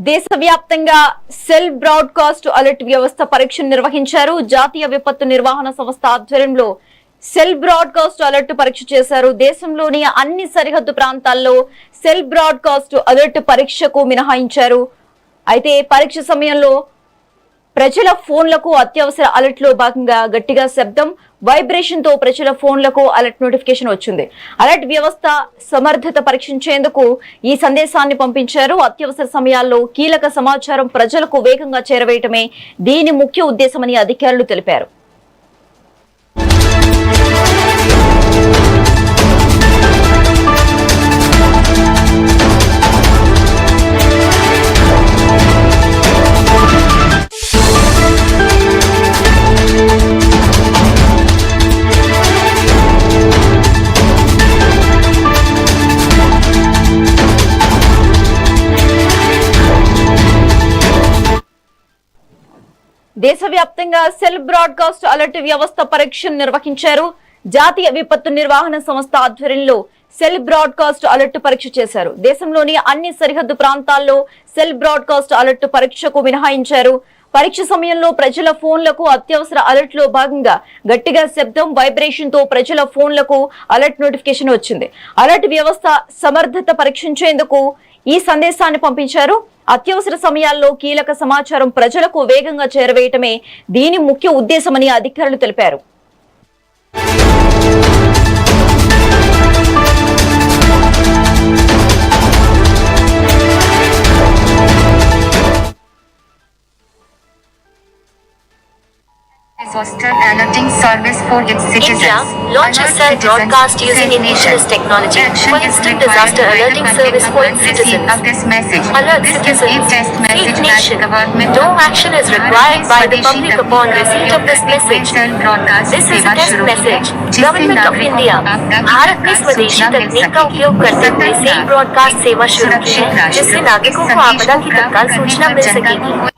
దేశవ్యాప్తంగా cell broadcast alert వ్యవస్థ పరీక్షను నిర్వహించారు. జాతీయ విపత్తు నిర్వహణ సంస్థ ఆధ్వర్యంలో సెల్ బ్రాడ్కాస్ట్ అలర్ట్ పరీక్ష చేశారు. దేశంలోని అన్ని సరిహద్దు ప్రాంతాల్లో సెల్ బ్రాడ్కాస్ట్ అలర్ట్ పరీక్షకు మినహాయించారు. అయితే పరీక్ష సమయంలో ప్రజల ఫోన్లకు అత్యవసర అలర్ట్ లో భాగంగా గట్టిగా శబ్దం, వైబ్రేషన్ తో ప్రజల ఫోన్లకు అలర్ట్ నోటిఫికేషన్ వచ్చింది. అలర్ట్ వ్యవస్థ సమర్థత పరీక్షించేందుకు ఈ సందేశాన్ని పంపించారు. అత్యవసర సమయాల్లో కీలక సమాచారం ప్రజలకు వేగంగా చేరవేయటమే దీని ముఖ్య ఉద్దేశమని అధికారులు తెలిపారు. దేశవ్యాప్తంగా సెల్ బ్రాడ్కాస్ట్ అలర్ట్ వ్యవస్థ పరీక్షను నిర్వహించారు. జాతీయ విపత్తు నిర్వహణ సంస్థ ఆధ్వర్యంలో సెల్ బ్రాడ్కాస్ట్ అలర్ట్ పరీక్ష చేశారు. దేశంలోని అన్ని సరిహద్దు ప్రాంతాల్లో సెల్ బ్రాడ్కాస్ట్ అలర్ట్ పరీక్షకు మినహాయించారు. పరీక్ష సమయంలో ప్రజల ఫోన్లకు అత్యవసర అలర్ట్ లో భాగంగా గట్టిగా శబ్దం, వైబ్రేషన్ తో ప్రజల ఫోన్లకు అలర్ట్ నోటిఫికేషన్ వచ్చింది. అలర్ట్ వ్యవస్థ సమర్థత పరీక్షించేందుకు ఈ సందేశాన్ని పంపించారు. అత్యవసర సమయాల్లో కీలక సమాచారం ప్రజలకు వేగంగా చేరవేయటమే దీని ముఖ్య ఉద్దేశమని అధికారులు తెలిపారు. Alerting service for its citizens. India launches cell broadcast using indigenous technology for instant disaster alerting service for its citizens. Alert citizens, seek nation. No action is required by the public upon receipt of this message. This is a test message. Government of India, Bharat ने स्वदेशी तकनीक का उपयोग करते हुए cell broadcast सेवा शुरू की है, जिससे नागरिकों को आपदा की तत्काल सूचना मिल सकेगी.